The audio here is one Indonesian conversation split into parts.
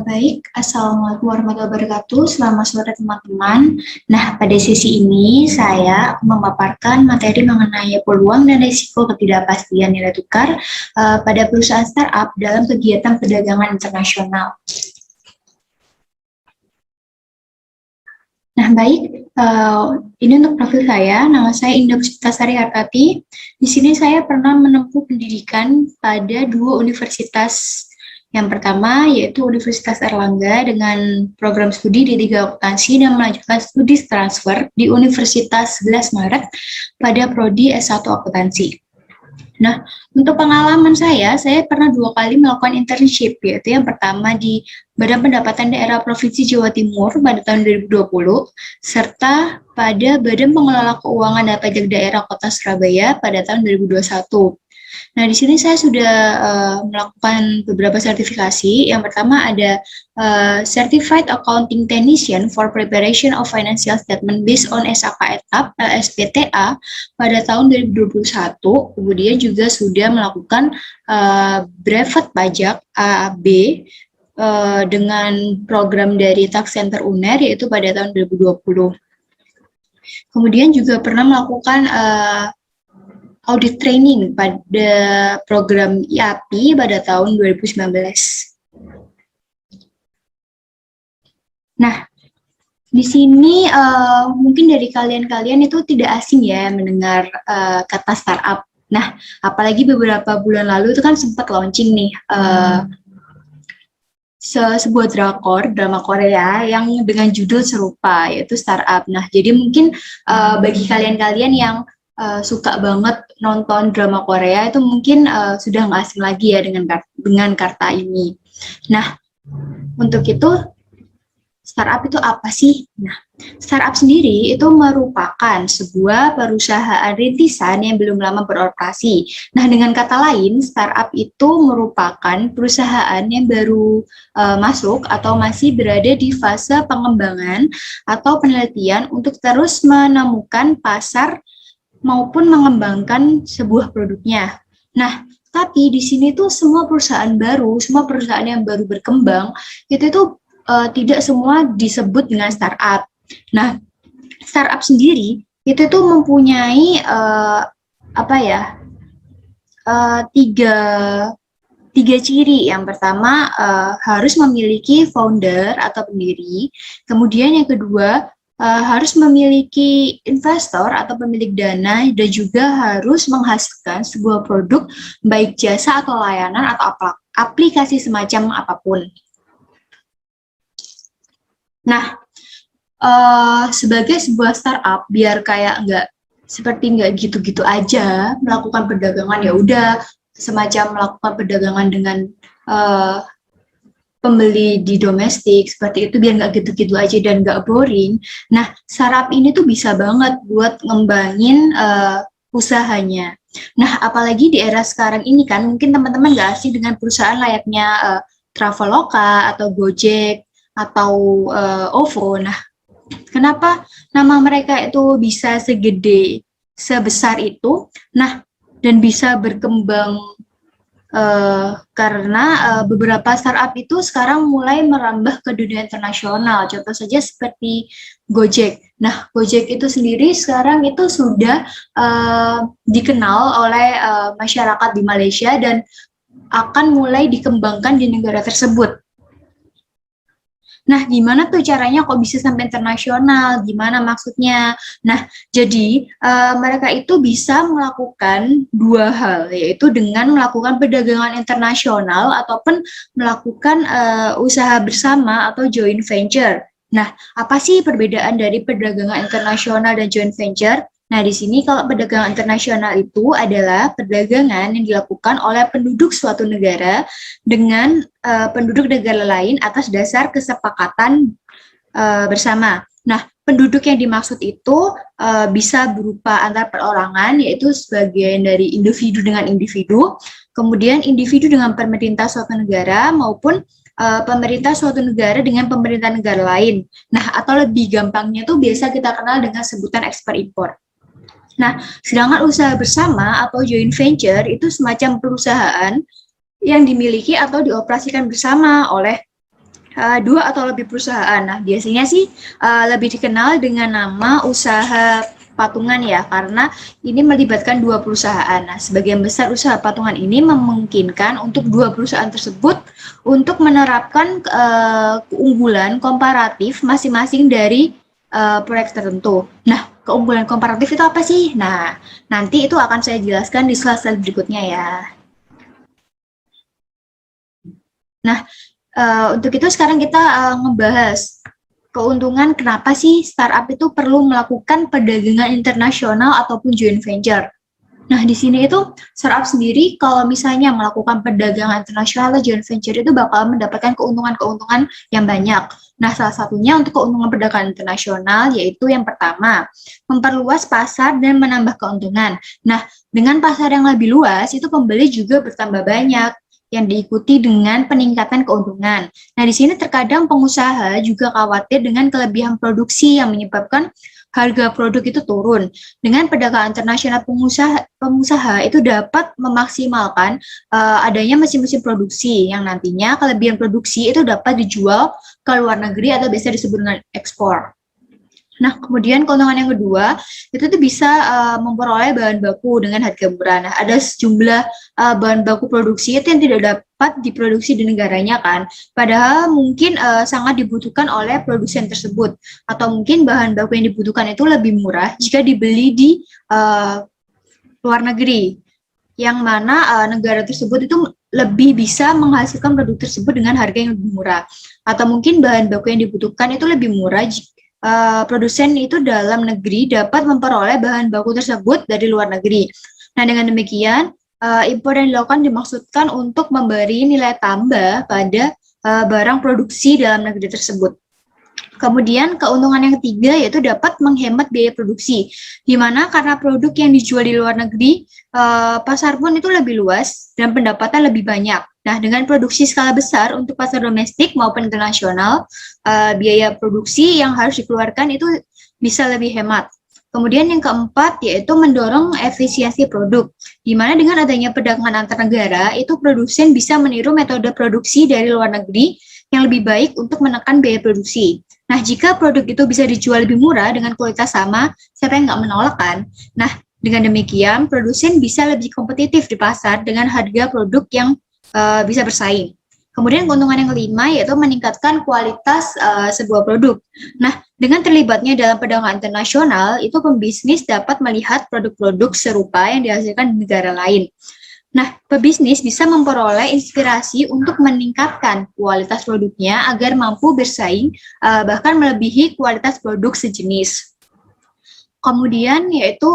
Baik, Assalamualaikum warahmatullahi wabarakatuh. Selamat sore teman-teman. Nah, pada sesi ini saya akan memaparkan materi mengenai peluang dan risiko ketidakpastian nilai tukar pada perusahaan startup dalam kegiatan perdagangan internasional. Nah, baik, ini untuk profil saya. Nama saya Indah Puspitasari Hartati. Di sini saya pernah menempuh pendidikan pada dua universitas. Yang pertama yaitu Universitas Airlangga dengan program studi D3 Akuntansi dan melanjutkan studi transfer di Universitas 11 Maret pada prodi S1 Akuntansi. Nah, untuk pengalaman saya pernah 2 kali melakukan internship, yaitu yang pertama di Badan Pendapatan Daerah Provinsi Jawa Timur pada tahun 2020, serta pada Badan Pengelola Keuangan dan Pajak Daerah Kota Surabaya pada tahun 2021. Nah, di sini saya sudah melakukan beberapa sertifikasi. Yang pertama ada Certified Accounting Technician for Preparation of Financial Statement based on SAK ETAP (SPTA) pada tahun 2021. Kemudian juga sudah melakukan brevet pajak AAB dengan program dari Tax Center UNER yaitu pada tahun 2020. Kemudian juga pernah melakukan audit training pada program IAPI pada tahun 2019. Nah, di sini mungkin dari kalian itu tidak asing ya mendengar kata startup. Nah, apalagi beberapa bulan lalu itu kan sempat launching nih sebuah drama Korea yang dengan judul serupa yaitu startup. Nah, jadi mungkin bagi kalian-kalian yang suka banget nonton drama Korea itu mungkin sudah nggak asing lagi ya dengan kata ini. Nah, untuk itu startup itu apa sih? Nah, startup sendiri itu merupakan sebuah perusahaan rintisan yang belum lama beroperasi. Nah, dengan kata lain, startup itu merupakan perusahaan yang baru masuk atau masih berada di fase pengembangan atau penelitian untuk terus menemukan pasar maupun mengembangkan sebuah produknya. Nah, tapi di sini tuh semua perusahaan yang baru berkembang, itu tuh tidak semua disebut dengan startup. Nah, startup sendiri itu tuh mempunyai tiga ciri. Yang pertama harus memiliki founder atau pendiri. Kemudian yang kedua harus memiliki investor atau pemilik dana dan juga harus menghasilkan sebuah produk baik jasa atau layanan atau aplikasi semacam apapun. Nah, sebagai sebuah startup biar kayak nggak gitu-gitu aja melakukan perdagangan, ya udah semacam melakukan perdagangan dengan pembeli di domestik seperti itu biar nggak gitu-gitu aja dan nggak boring. Nah, startup ini tuh bisa banget buat ngembangin usahanya. Nah, apalagi di era sekarang ini kan mungkin teman-teman nggak asing dengan perusahaan layaknya Traveloka atau Gojek atau OVO. Nah, kenapa nama mereka itu bisa sebesar itu? Nah, dan bisa berkembang karena beberapa startup itu sekarang mulai merambah ke dunia internasional. Contoh saja seperti Gojek. Nah, Gojek itu sendiri sekarang itu sudah dikenal oleh masyarakat di Malaysia dan akan mulai dikembangkan di negara tersebut. Nah, gimana tuh caranya kok bisa sampai internasional? Gimana maksudnya? Nah, jadi mereka itu bisa melakukan dua hal, yaitu dengan melakukan perdagangan internasional ataupun melakukan usaha bersama atau joint venture. Nah, apa sih perbedaan dari perdagangan internasional dan joint venture? Nah, di sini kalau perdagangan internasional itu adalah perdagangan yang dilakukan oleh penduduk suatu negara dengan penduduk negara lain atas dasar kesepakatan bersama. Nah, penduduk yang dimaksud itu bisa berupa antar perorangan, yaitu sebagian dari individu dengan individu, kemudian individu dengan pemerintah suatu negara, maupun pemerintah suatu negara dengan pemerintah negara lain. Nah, atau lebih gampangnya tuh biasa kita kenal dengan sebutan ekspor-impor. Nah, sedangkan usaha bersama atau joint venture itu semacam perusahaan yang dimiliki atau dioperasikan bersama oleh dua atau lebih perusahaan. Nah, biasanya sih lebih dikenal dengan nama usaha patungan ya, karena ini melibatkan dua perusahaan. Nah, sebagian besar usaha patungan ini memungkinkan untuk dua perusahaan tersebut untuk menerapkan keunggulan komparatif masing-masing dari proyek tertentu. Nah, keunggulan komparatif itu apa sih? Nah, nanti itu akan saya jelaskan di slide-slide berikutnya ya. Nah, untuk itu sekarang kita ngebahas keuntungan kenapa sih startup itu perlu melakukan perdagangan internasional ataupun joint venture. Nah, di sini itu startup sendiri kalau misalnya melakukan perdagangan internasional atau joint venture itu bakal mendapatkan keuntungan-keuntungan yang banyak. Nah, salah satunya untuk keuntungan perdagangan internasional yaitu yang pertama, memperluas pasar dan menambah keuntungan. Nah, dengan pasar yang lebih luas, itu pembeli juga bertambah banyak yang diikuti dengan peningkatan keuntungan. Nah, di sini terkadang pengusaha juga khawatir dengan kelebihan produksi yang menyebabkan harga produk itu turun. Dengan perdagangan internasional pengusaha itu dapat memaksimalkan adanya mesin-mesin produksi yang nantinya kelebihan produksi itu dapat dijual ke luar negeri atau biasa disebut dengan ekspor. Nah, kemudian keuntungan yang kedua, itu tuh bisa memperoleh bahan baku dengan harga murah. Nah, ada sejumlah bahan baku produksi itu yang tidak dapat diproduksi di negaranya kan. Padahal mungkin sangat dibutuhkan oleh produsen tersebut. Atau mungkin bahan baku yang dibutuhkan itu lebih murah jika dibeli di luar negeri. Yang mana negara tersebut itu lebih bisa menghasilkan produk tersebut dengan harga yang lebih murah. Atau mungkin bahan baku yang dibutuhkan itu lebih murah produsen itu dalam negeri dapat memperoleh bahan baku tersebut dari luar negeri. Nah, dengan demikian, impor yang dilakukan dimaksudkan untuk memberi nilai tambah pada barang produksi dalam negeri tersebut. Kemudian keuntungan yang ketiga yaitu dapat menghemat biaya produksi, di mana karena produk yang dijual di luar negeri, pasar pun itu lebih luas dan pendapatan lebih banyak. Nah, dengan produksi skala besar untuk pasar domestik maupun internasional, biaya produksi yang harus dikeluarkan itu bisa lebih hemat. Kemudian yang keempat yaitu mendorong efisiensi produk, di mana dengan adanya perdagangan antar negara, itu produsen bisa meniru metode produksi dari luar negeri yang lebih baik untuk menekan biaya produksi. Nah, jika produk itu bisa dijual lebih murah dengan kualitas sama, siapa yang nggak menolak kan? Nah, dengan demikian, produsen bisa lebih kompetitif di pasar dengan harga produk yang bisa bersaing. Kemudian keuntungan yang kelima yaitu meningkatkan kualitas sebuah produk. Nah, dengan terlibatnya dalam perdagangan internasional, itu pembisnis dapat melihat produk-produk serupa yang dihasilkan di negara lain. Nah, pebisnis bisa memperoleh inspirasi untuk meningkatkan kualitas produknya agar mampu bersaing bahkan melebihi kualitas produk sejenis. Kemudian yaitu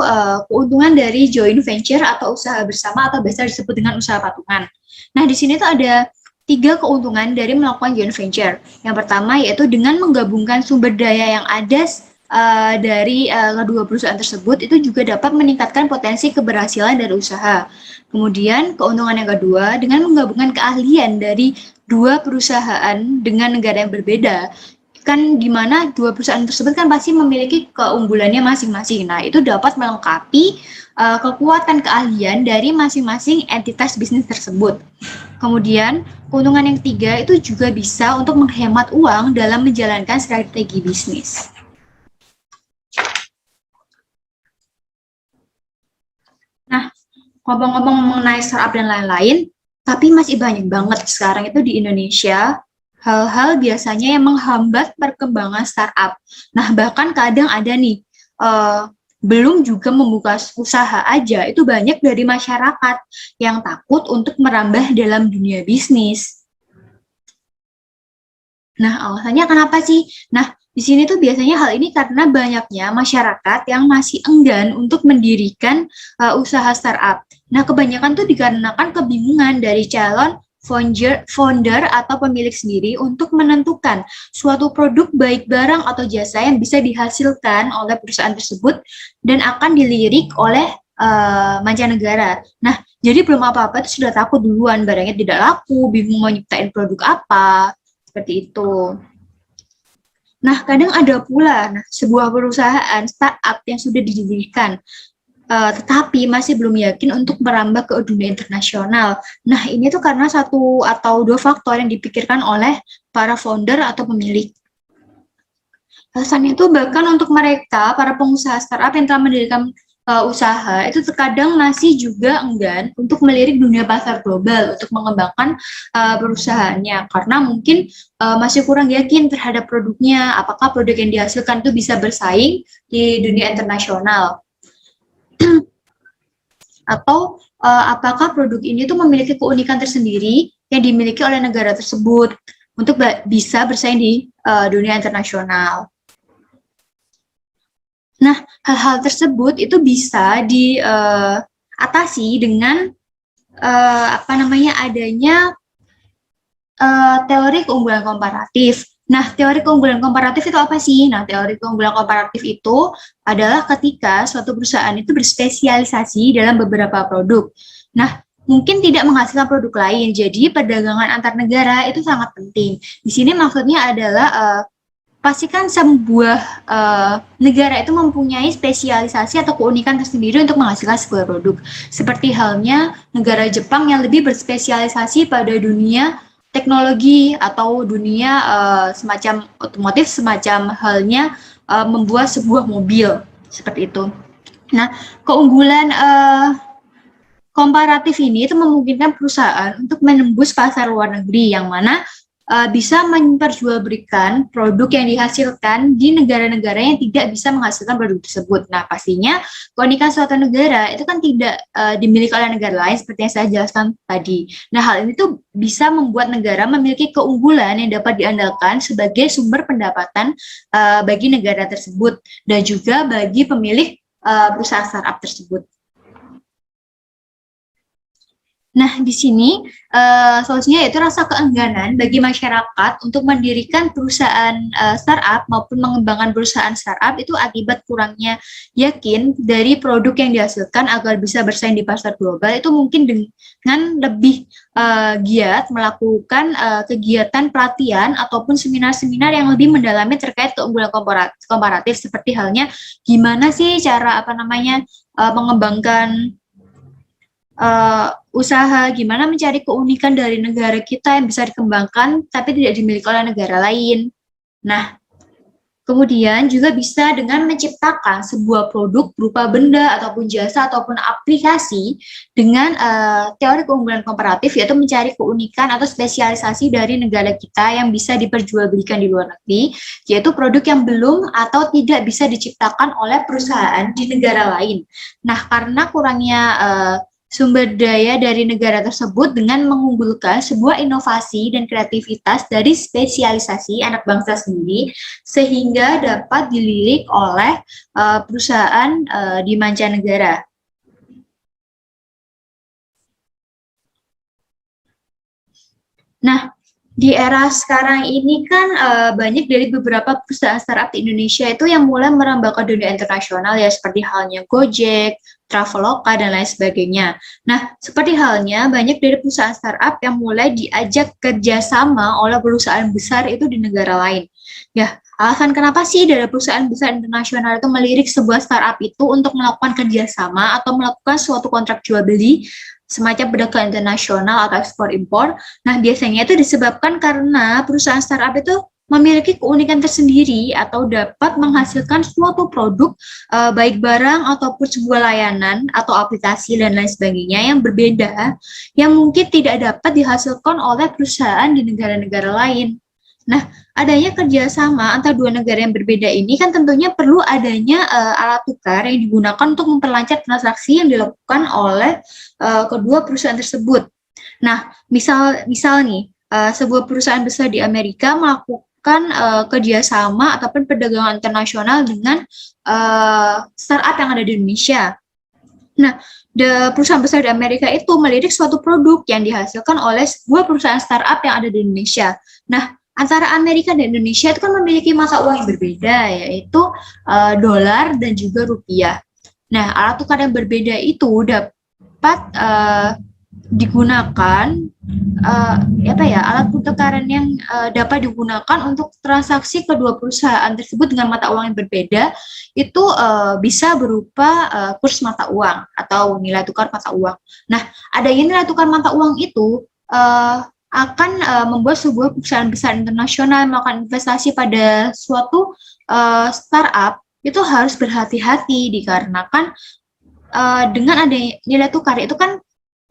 keuntungan dari joint venture atau usaha bersama atau biasa disebut dengan usaha patungan. Nah, di sini tuh ada 3 keuntungan dari melakukan joint venture. Yang pertama yaitu dengan menggabungkan sumber daya yang ada dari kedua perusahaan tersebut itu juga dapat meningkatkan potensi keberhasilan dari usaha. Kemudian keuntungan yang kedua, dengan menggabungkan keahlian dari dua perusahaan dengan negara yang berbeda, kan di mana dua perusahaan tersebut kan pasti memiliki keunggulannya masing-masing. Nah, itu dapat melengkapi kekuatan keahlian dari masing-masing entitas bisnis tersebut. Kemudian, keuntungan yang ketiga itu juga bisa untuk menghemat uang dalam menjalankan strategi bisnis. Nah, ngomong-ngomong mengenai startup dan lain-lain, tapi masih banyak banget sekarang itu di Indonesia hal-hal biasanya yang menghambat perkembangan startup. Nah, bahkan kadang ada nih, belum juga membuka usaha aja, itu banyak dari masyarakat yang takut untuk merambah dalam dunia bisnis. Nah, alasannya kenapa sih? Nah, di sini tuh biasanya hal ini karena banyaknya masyarakat yang masih enggan untuk mendirikan usaha startup. Nah, kebanyakan tuh dikarenakan kebingungan dari calon founder atau pemilik sendiri untuk menentukan suatu produk baik barang atau jasa yang bisa dihasilkan oleh perusahaan tersebut dan akan dilirik oleh mancanegara. Nah, jadi belum apa-apa itu sudah takut duluan, barangnya tidak laku, bingung mau nyiptain produk apa, seperti itu. Nah, kadang ada pula sebuah perusahaan startup yang sudah didirikan. tetapi masih belum yakin untuk merambah ke dunia internasional. Nah, ini tuh karena satu atau dua faktor yang dipikirkan oleh para founder atau pemilik. Alasannya itu bahkan untuk mereka, para pengusaha startup yang telah mendirikan usaha, itu terkadang masih juga enggan untuk melirik dunia pasar global untuk mengembangkan perusahaannya, karena mungkin masih kurang yakin terhadap produknya, apakah produk yang dihasilkan itu bisa bersaing di dunia internasional. Atau apakah produk ini tuh memiliki keunikan tersendiri yang dimiliki oleh negara tersebut untuk bisa bersaing di dunia internasional. Nah, hal-hal tersebut itu bisa diatasi dengan adanya teori keunggulan komparatif. Nah, teori keunggulan komparatif itu apa sih? Nah, teori keunggulan komparatif itu adalah ketika suatu perusahaan itu berspesialisasi dalam beberapa produk. Nah, mungkin tidak menghasilkan produk lain, jadi perdagangan antar negara itu sangat penting. Di sini maksudnya adalah pastikan sebuah negara itu mempunyai spesialisasi atau keunikan tersendiri untuk menghasilkan sebuah produk. Seperti halnya negara Jepang yang lebih berspesialisasi pada dunia teknologi atau dunia semacam otomotif, semacam halnya membuat sebuah mobil, seperti itu. Nah, keunggulan komparatif ini itu memungkinkan perusahaan untuk menembus pasar luar negeri, yang mana bisa memperjualbelikan produk yang dihasilkan di negara-negara yang tidak bisa menghasilkan produk tersebut. Nah, pastinya keunikan suatu negara itu kan tidak dimiliki oleh negara lain seperti yang saya jelaskan tadi. Nah, hal ini tuh bisa membuat negara memiliki keunggulan yang dapat diandalkan sebagai sumber pendapatan bagi negara tersebut dan juga bagi pemilik perusahaan startup tersebut. Nah, di sini solusinya yaitu rasa keengganan bagi masyarakat untuk mendirikan perusahaan startup maupun mengembangkan perusahaan startup itu akibat kurangnya yakin dari produk yang dihasilkan agar bisa bersaing di pasar global, itu mungkin dengan lebih giat melakukan kegiatan pelatihan ataupun seminar-seminar yang lebih mendalami terkait keunggulan komparatif, seperti halnya gimana sih cara mengembangkan usaha, gimana mencari keunikan dari negara kita yang bisa dikembangkan tapi tidak dimiliki oleh negara lain. Nah, kemudian juga bisa dengan menciptakan sebuah produk berupa benda ataupun jasa ataupun aplikasi dengan teori keunggulan komparatif, yaitu mencari keunikan atau spesialisasi dari negara kita yang bisa diperjualbelikan di luar negeri, yaitu produk yang belum atau tidak bisa diciptakan oleh perusahaan di negara lain. Nah, karena kurangnya sumber daya dari negara tersebut dengan mengunggulkan sebuah inovasi dan kreativitas dari spesialisasi anak bangsa sendiri sehingga dapat dilirik oleh perusahaan di mancanegara. Nah, di era sekarang ini kan banyak dari beberapa perusahaan startup di Indonesia itu yang mulai merambah ke dunia internasional, ya, seperti halnya Gojek, Traveloka, dan lain sebagainya. Nah, seperti halnya banyak dari perusahaan startup yang mulai diajak kerjasama oleh perusahaan besar itu di negara lain. Ya, alasan kenapa sih dari perusahaan besar internasional itu melirik sebuah startup itu untuk melakukan kerjasama atau melakukan suatu kontrak jual beli semacam perdagangan internasional atau ekspor impor. Nah, biasanya itu disebabkan karena perusahaan startup itu memiliki keunikan tersendiri atau dapat menghasilkan suatu produk, baik barang ataupun sebuah layanan atau aplikasi dan lain sebagainya yang berbeda, yang mungkin tidak dapat dihasilkan oleh perusahaan di negara-negara lain. Nah, adanya kerjasama antara dua negara yang berbeda ini kan tentunya perlu adanya alat tukar yang digunakan untuk memperlancar transaksi yang dilakukan oleh kedua perusahaan tersebut. Nah, misal nih, sebuah perusahaan besar di Amerika melakukan kerjasama ataupun perdagangan internasional dengan startup yang ada di Indonesia. Nah, perusahaan besar di Amerika itu melirik suatu produk yang dihasilkan oleh sebuah perusahaan startup yang ada di Indonesia. Nah, antara Amerika dan Indonesia itu kan memiliki mata uang yang berbeda, yaitu dolar dan juga rupiah. Nah, alat tukar yang berbeda itu dapat digunakan alat pertukaran yang dapat digunakan untuk transaksi kedua perusahaan tersebut dengan mata uang yang berbeda itu bisa berupa kurs mata uang atau nilai tukar mata uang. Nah, adanya nilai tukar mata uang itu akan membuat sebuah perusahaan besar internasional melakukan investasi pada suatu startup itu harus berhati-hati dikarenakan dengan adanya nilai tukar itu kan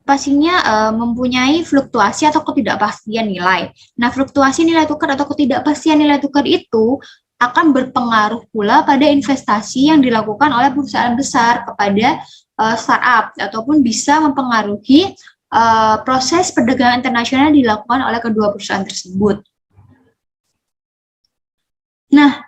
pastinya mempunyai fluktuasi atau ketidakpastian nilai. Nah, fluktuasi nilai tukar atau ketidakpastian nilai tukar itu akan berpengaruh pula pada investasi yang dilakukan oleh perusahaan besar kepada startup ataupun bisa mempengaruhi proses perdagangan internasional yang dilakukan oleh kedua perusahaan tersebut. Nah,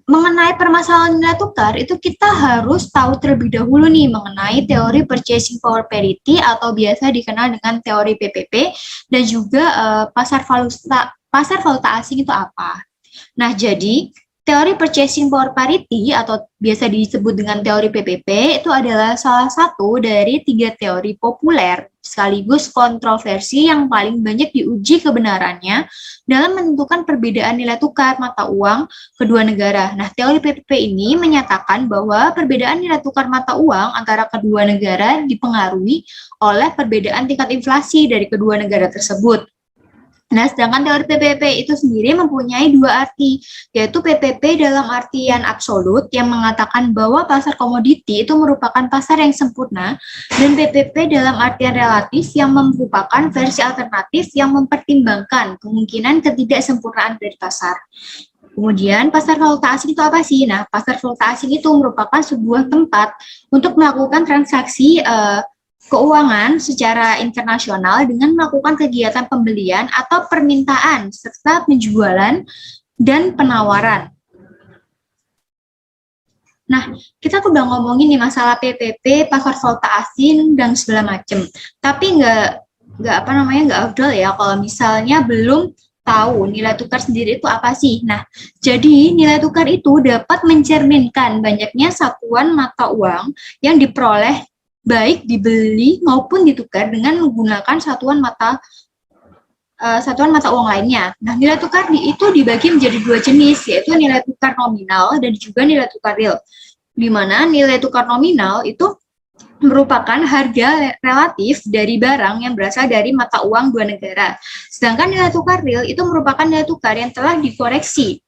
mengenai permasalahan nilai tukar, itu kita harus tahu terlebih dahulu nih mengenai teori purchasing power parity atau biasa dikenal dengan teori PPP dan juga pasar valuta asing itu apa. Nah, jadi teori purchasing power parity atau biasa disebut dengan teori PPP itu adalah salah satu dari 3 teori populer sekaligus kontroversi yang paling banyak diuji kebenarannya dalam menentukan perbedaan nilai tukar mata uang kedua negara. Nah, teori PPP ini menyatakan bahwa perbedaan nilai tukar mata uang antara kedua negara dipengaruhi oleh perbedaan tingkat inflasi dari kedua negara tersebut. Nah, sedangkan teori PPP itu sendiri mempunyai 2 arti, yaitu PPP dalam artian absolut yang mengatakan bahwa pasar komoditi itu merupakan pasar yang sempurna, dan PPP dalam artian relatif yang merupakan versi alternatif yang mempertimbangkan kemungkinan ketidaksempurnaan dari pasar. Kemudian, pasar valuta asing itu apa sih? Nah, pasar valuta asing itu merupakan sebuah tempat untuk melakukan transaksi keuangan secara internasional dengan melakukan kegiatan pembelian atau permintaan serta penjualan dan penawaran. Nah, kita tuh udah ngomongin nih masalah PPP, pasar valuta asing dan segala macam. Tapi nggak afdol ya kalau misalnya belum tahu nilai tukar sendiri itu apa sih. Nah, jadi nilai tukar itu dapat mencerminkan banyaknya satuan mata uang yang diperoleh baik dibeli maupun ditukar dengan menggunakan satuan mata uang lainnya. Nah, nilai tukar itu dibagi menjadi 2 jenis, yaitu nilai tukar nominal dan juga nilai tukar real. Di mana nilai tukar nominal itu merupakan harga relatif dari barang yang berasal dari mata uang dua negara. Sedangkan nilai tukar real itu merupakan nilai tukar yang telah dikoreksi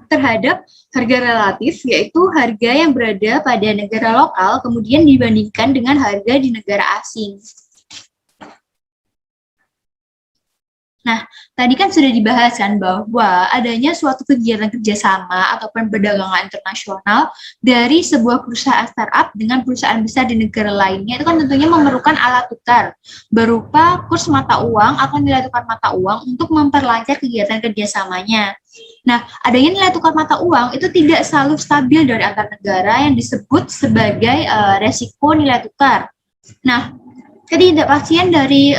terhadap harga relatif, yaitu harga yang berada pada negara lokal kemudian dibandingkan dengan harga di negara asing. Nah, tadi kan sudah dibahas kan bahwa adanya suatu kegiatan kerjasama ataupun perdagangan internasional dari sebuah perusahaan startup dengan perusahaan besar di negara lainnya itu kan tentunya memerlukan alat tukar berupa kurs mata uang atau nilai tukar mata uang untuk memperlancar kegiatan kerjasamanya. Nah, adanya nilai tukar mata uang itu tidak selalu stabil dari antar negara yang disebut sebagai resiko nilai tukar. Nah, ketidakpastian dari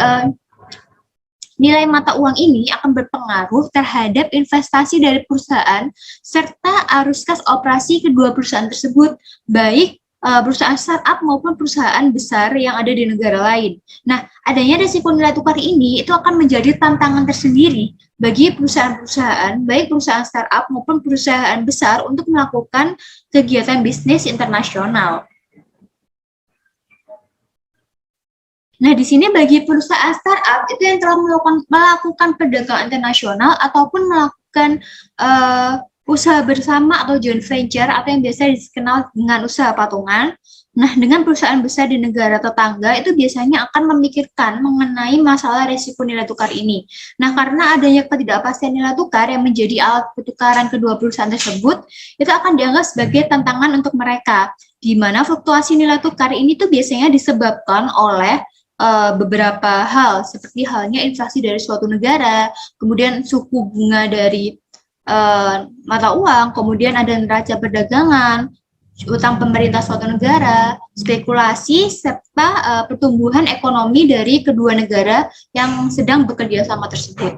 nilai mata uang ini akan berpengaruh terhadap investasi dari perusahaan serta arus kas operasi kedua perusahaan tersebut, baik perusahaan startup maupun perusahaan besar yang ada di negara lain. Nah, adanya risiko nilai tukar ini itu akan menjadi tantangan tersendiri bagi perusahaan-perusahaan, baik perusahaan startup maupun perusahaan besar untuk melakukan kegiatan bisnis internasional. Nah, di sini bagi perusahaan startup itu yang telah melakukan perdagangan internasional ataupun melakukan usaha bersama atau joint venture atau yang biasa dikenal dengan usaha patungan. Nah, dengan perusahaan besar di negara tetangga itu biasanya akan memikirkan mengenai masalah risiko nilai tukar ini. Nah, karena adanya ketidakpastian nilai tukar yang menjadi alat pertukaran kedua perusahaan tersebut, itu akan dianggap sebagai tantangan untuk mereka, di mana fluktuasi nilai tukar ini tuh biasanya disebabkan oleh beberapa hal, seperti halnya inflasi dari suatu negara, kemudian suku bunga dari mata uang, kemudian ada neraca perdagangan, utang pemerintah suatu negara, spekulasi, serta pertumbuhan ekonomi dari kedua negara yang sedang bekerja sama tersebut.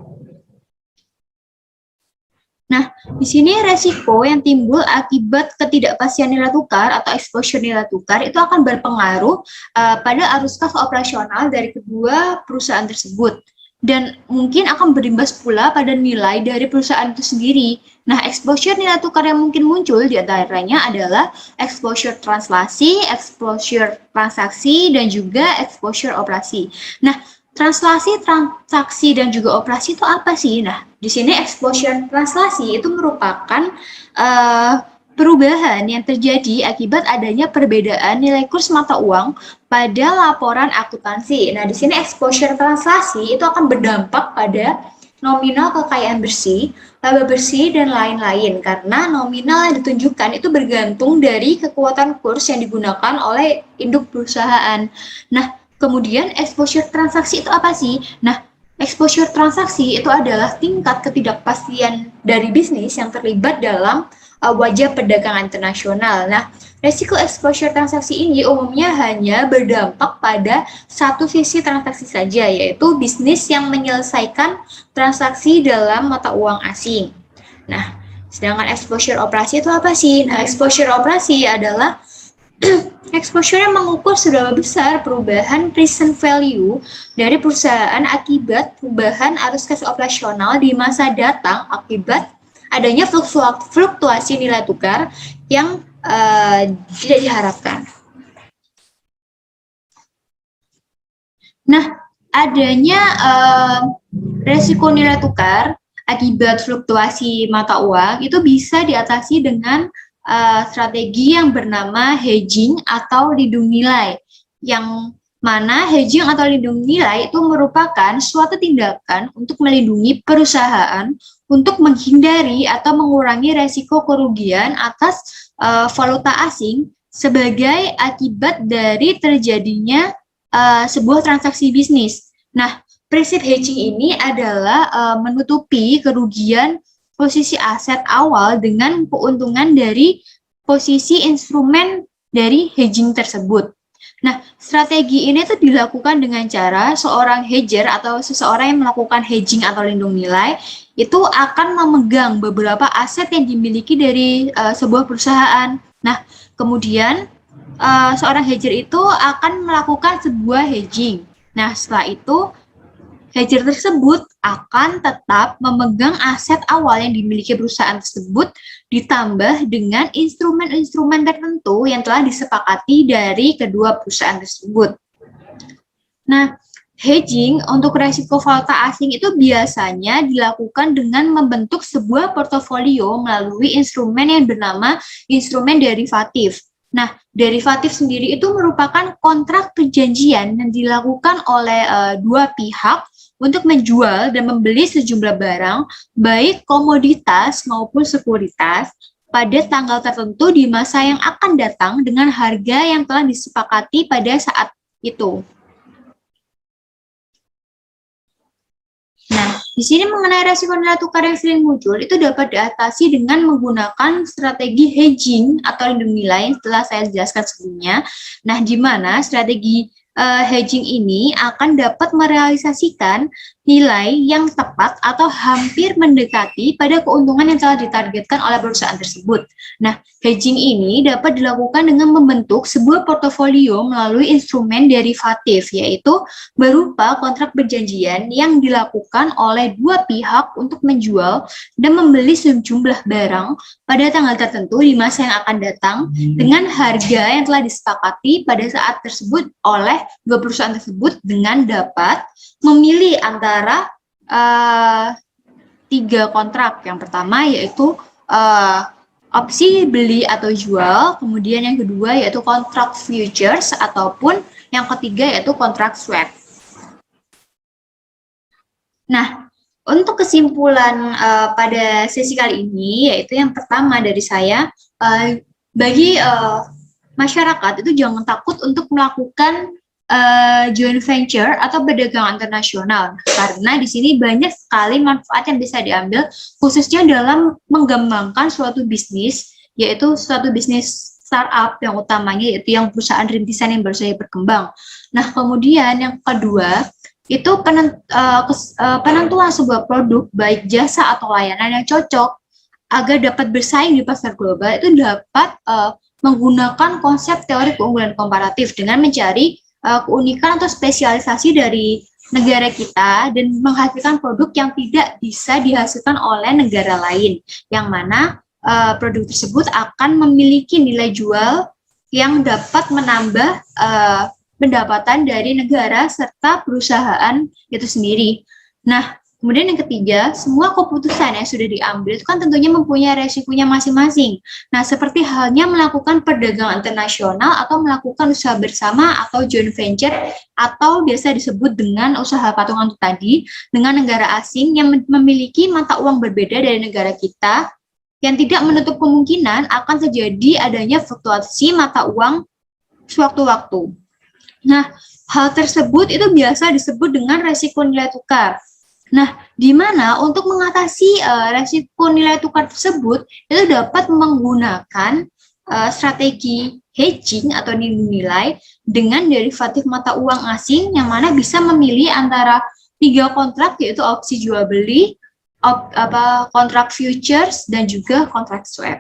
Nah, di sini resiko yang timbul akibat ketidakpastian nilai tukar atau exposure nilai tukar itu akan berpengaruh pada arus kas operasional dari kedua perusahaan tersebut. Dan mungkin akan berimbas pula pada nilai dari perusahaan itu sendiri. Nah, exposure nilai tukar yang mungkin muncul di antaranya adalah exposure translasi, exposure transaksi, dan juga exposure operasi. Nah, translasi, transaksi, dan juga operasi itu apa sih? Nah, di sini exposure translasi itu merupakan perubahan yang terjadi akibat adanya perbedaan nilai kurs mata uang pada laporan akuntansi. Nah, di sini exposure translasi itu akan berdampak pada nominal kekayaan bersih, laba bersih, dan lain-lain. Karena nominal yang ditunjukkan itu bergantung dari kekuatan kurs yang digunakan oleh induk perusahaan. Nah, kemudian exposure transaksi itu apa sih? Nah, exposure transaksi itu adalah tingkat ketidakpastian dari bisnis yang terlibat dalam wajah perdagangan internasional. Nah, resiko exposure transaksi ini umumnya hanya berdampak pada satu sisi transaksi saja, yaitu bisnis yang menyelesaikan transaksi dalam mata uang asing. Nah, sedangkan exposure operasi itu apa sih? Nah, exposure operasi adalah exposure yang mengukur seberapa besar perubahan present value dari perusahaan akibat perubahan arus kas operasional di masa datang akibat adanya fluktuasi nilai tukar yang tidak diharapkan. Nah, adanya resiko nilai tukar akibat fluktuasi mata uang itu bisa diatasi dengan strategi yang bernama hedging atau lindung nilai, yang mana hedging atau lindung nilai itu merupakan suatu tindakan untuk melindungi perusahaan untuk menghindari atau mengurangi resiko kerugian atas valuta asing sebagai akibat dari terjadinya sebuah transaksi bisnis. Nah, prinsip hedging ini adalah menutupi kerugian posisi aset awal dengan keuntungan dari posisi instrumen dari hedging tersebut. Nah, strategi ini tuh dilakukan dengan cara seorang hedger atau seseorang yang melakukan hedging atau lindung nilai itu akan memegang beberapa aset yang dimiliki dari sebuah perusahaan. Nah, kemudian seorang hedger itu akan melakukan sebuah hedging. Nah, setelah itu hedger tersebut akan tetap memegang aset awal yang dimiliki perusahaan tersebut ditambah dengan instrumen-instrumen tertentu yang telah disepakati dari kedua perusahaan tersebut. Nah, hedging untuk resiko valuta asing itu biasanya dilakukan dengan membentuk sebuah portofolio melalui instrumen yang bernama instrumen derivatif. Nah, derivatif sendiri itu merupakan kontrak perjanjian yang dilakukan oleh dua pihak untuk menjual dan membeli sejumlah barang, baik komoditas maupun sekuritas, pada tanggal tertentu di masa yang akan datang dengan harga yang telah disepakati pada saat itu. Nah, di sini mengenai resiko nilai tukar yang sering muncul itu dapat diatasi dengan menggunakan strategi hedging atau lindung nilai yang telah saya jelaskan sebelumnya. Nah, di mana strategi hedging ini akan dapat merealisasikan nilai yang tepat atau hampir mendekati pada keuntungan yang telah ditargetkan oleh perusahaan tersebut. Nah, hedging ini dapat dilakukan dengan membentuk sebuah portofolio melalui instrumen derivatif, yaitu berupa kontrak perjanjian yang dilakukan oleh dua pihak untuk menjual dan membeli sejumlah barang pada tanggal tertentu di masa yang akan datang dengan harga yang telah disepakati pada saat tersebut oleh dua perusahaan tersebut dengan dapat memilih antara tiga kontrak. Yang pertama yaitu opsi beli atau jual, kemudian yang kedua yaitu kontrak futures, ataupun yang ketiga yaitu kontrak swap. Nah, untuk kesimpulan pada sesi kali ini, yaitu yang pertama dari saya, bagi masyarakat itu jangan takut untuk melakukan joint venture atau perdagangan internasional, karena di sini banyak sekali manfaat yang bisa diambil, khususnya dalam mengembangkan suatu bisnis, yaitu suatu bisnis startup yang utamanya yaitu yang perusahaan rintisan yang baru saja berkembang. Nah, kemudian yang kedua, itu penentuan sebuah produk, baik jasa atau layanan yang cocok agar dapat bersaing di pasar global itu dapat menggunakan konsep teori keunggulan komparatif dengan mencari keunikan atau spesialisasi dari negara kita dan menghasilkan produk yang tidak bisa dihasilkan oleh negara lain, yang mana produk tersebut akan memiliki nilai jual yang dapat menambah pendapatan dari negara serta perusahaan itu sendiri. Nah, kemudian yang ketiga, semua keputusan yang sudah diambil itu kan tentunya mempunyai resikonya masing-masing. Nah, seperti halnya melakukan perdagangan internasional atau melakukan usaha bersama atau joint venture atau biasa disebut dengan usaha patungan tadi dengan negara asing yang memiliki mata uang berbeda dari negara kita yang tidak menutup kemungkinan akan terjadi adanya fluktuasi mata uang sewaktu-waktu. Nah, hal tersebut itu biasa disebut dengan resiko nilai tukar. Nah, di mana untuk mengatasi resiko nilai tukar tersebut itu dapat menggunakan strategi hedging atau nilai dengan derivatif mata uang asing yang mana bisa memilih antara 3 kontrak yaitu opsi jual beli, kontrak futures dan juga kontrak swap.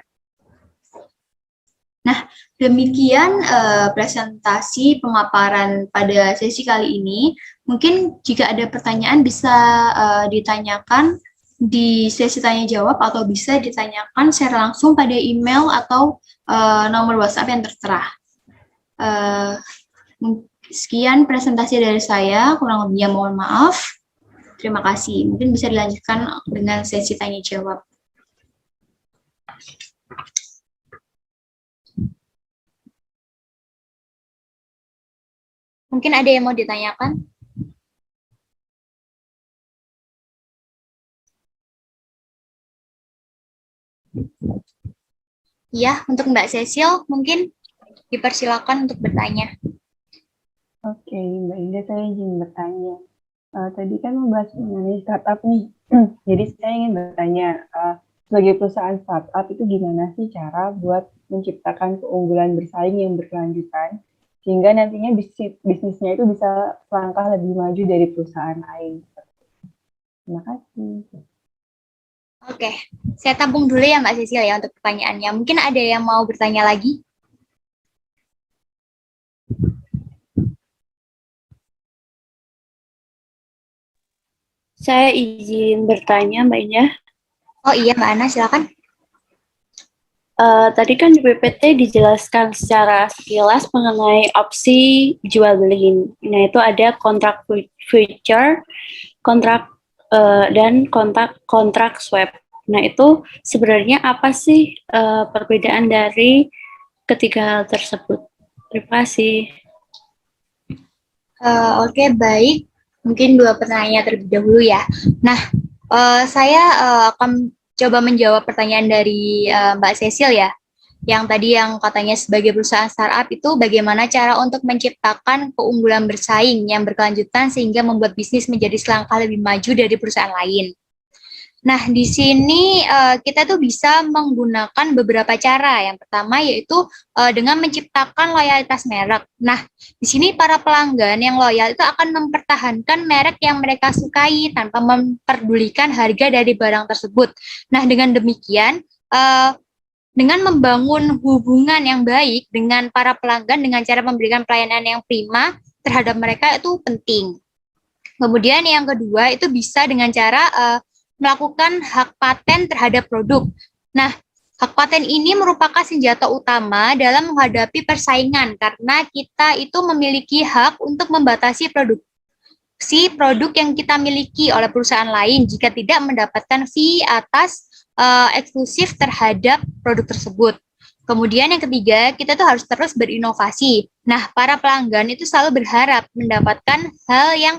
Nah, demikian presentasi pemaparan pada sesi kali ini. Mungkin jika ada pertanyaan bisa ditanyakan di sesi tanya jawab atau bisa ditanyakan secara langsung pada email atau nomor WhatsApp yang tertera. Sekian presentasi dari saya, kurang lebihnya mohon maaf. Terima kasih. Mungkin bisa dilanjutkan dengan sesi tanya jawab. Mungkin ada yang mau ditanyakan? Ya, untuk Mbak Cecil, mungkin dipersilakan untuk bertanya. Oke, Mbak Indah, saya ingin bertanya. Tadi kan membahas mengenai startup nih. Jadi saya ingin bertanya, sebagai perusahaan startup itu gimana sih cara buat menciptakan keunggulan bersaing yang berkelanjutan sehingga nantinya bisnisnya itu bisa selangkah lebih maju dari perusahaan lain. Terima kasih. Oke, saya tampung dulu ya Mbak Cecil ya untuk pertanyaannya. Mungkin ada yang mau bertanya lagi? Saya izin bertanya Mbak Indah. Oh iya Mbak Ana, silakan. Tadi kan di PPT dijelaskan secara sekilas mengenai opsi jual beli. Nah, itu ada kontrak future, kontrak dan kontrak swap. Nah, itu sebenarnya apa sih perbedaan dari ketiga hal tersebut? Terima kasih. Oke, baik. Mungkin 2 pertanyaan terlebih dahulu ya. Nah, saya akan coba menjawab pertanyaan dari Mbak Cecil ya. Yang tadi yang katanya sebagai perusahaan startup itu bagaimana cara untuk menciptakan keunggulan bersaing yang berkelanjutan sehingga membuat bisnis menjadi selangkah lebih maju dari perusahaan lain. Nah, di sini kita tuh bisa menggunakan beberapa cara. Yang pertama yaitu dengan menciptakan loyalitas merek. Nah, di sini para pelanggan yang loyal itu akan mempertahankan merek yang mereka sukai tanpa memperdulikan harga dari barang tersebut. Nah, dengan demikian, dengan membangun hubungan yang baik dengan para pelanggan dengan cara memberikan pelayanan yang prima terhadap mereka itu penting. Kemudian yang kedua itu bisa dengan cara melakukan hak paten terhadap produk. Nah, hak paten ini merupakan senjata utama dalam menghadapi persaingan karena kita itu memiliki hak untuk membatasi produk yang kita miliki oleh perusahaan lain jika tidak mendapatkan fee atas eksklusif terhadap produk tersebut. Kemudian yang ketiga, kita tuh harus terus berinovasi. Nah, para pelanggan itu selalu berharap mendapatkan hal yang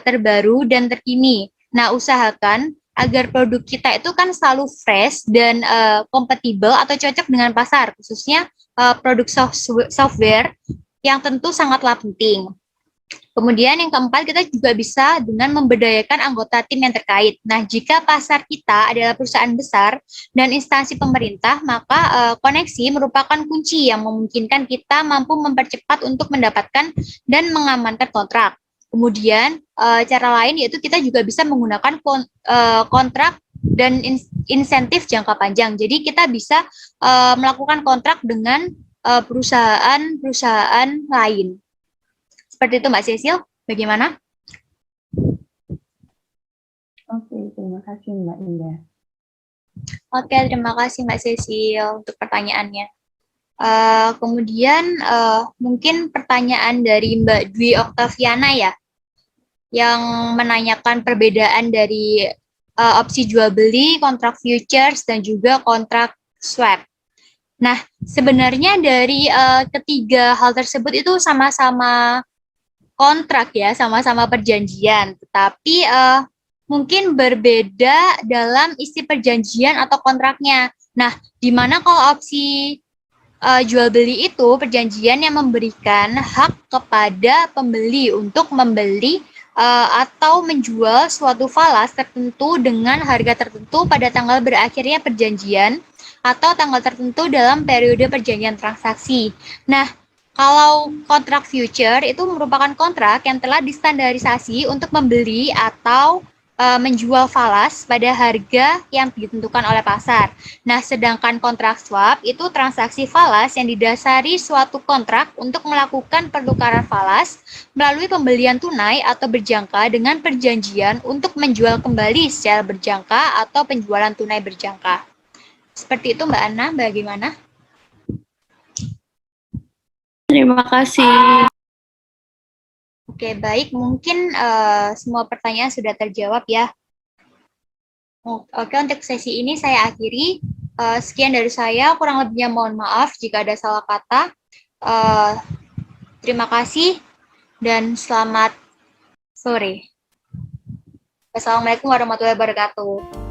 terbaru dan terkini. Nah, usahakan agar produk kita itu kan selalu fresh dan kompatibel atau cocok dengan pasar, khususnya produk software yang tentu sangatlah penting. Kemudian yang keempat, kita juga bisa dengan memberdayakan anggota tim yang terkait. Nah, jika pasar kita adalah perusahaan besar dan instansi pemerintah, maka koneksi merupakan kunci yang memungkinkan kita mampu mempercepat untuk mendapatkan dan mengamankan kontrak. Kemudian cara lain yaitu kita juga bisa menggunakan kontrak dan insentif jangka panjang. Jadi kita bisa melakukan kontrak dengan perusahaan-perusahaan lain. Seperti itu Mbak Cecil, bagaimana? Oke, terima kasih Mbak Indah. Oke, terima kasih Mbak Cecil untuk pertanyaannya. Kemudian mungkin pertanyaan dari Mbak Dwi Oktaviana ya, yang menanyakan perbedaan dari opsi jual beli, kontrak futures, dan juga kontrak swap. Nah, sebenarnya dari ketiga hal tersebut itu sama-sama kontrak ya, sama-sama perjanjian, tetapi mungkin berbeda dalam isi perjanjian atau kontraknya. Nah, di mana kalau opsi jual beli itu perjanjian yang memberikan hak kepada pembeli untuk membeli atau menjual suatu falas tertentu dengan harga tertentu pada tanggal berakhirnya perjanjian atau tanggal tertentu dalam periode perjanjian transaksi. Nah, kalau kontrak future itu merupakan kontrak yang telah distandarisasi untuk membeli atau menjual falas pada harga yang ditentukan oleh pasar. Nah, sedangkan kontrak swap itu transaksi falas yang didasari suatu kontrak untuk melakukan pertukaran falas melalui pembelian tunai atau berjangka dengan perjanjian untuk menjual kembali secara berjangka atau penjualan tunai berjangka. Seperti itu Mbak Ana, bagaimana? Terima kasih. Oke, baik. Mungkin semua pertanyaan sudah terjawab ya. Oke, untuk sesi ini saya akhiri. Sekian dari saya, kurang lebihnya mohon maaf jika ada salah kata. Terima kasih dan selamat sore. Wassalamualaikum warahmatullahi wabarakatuh.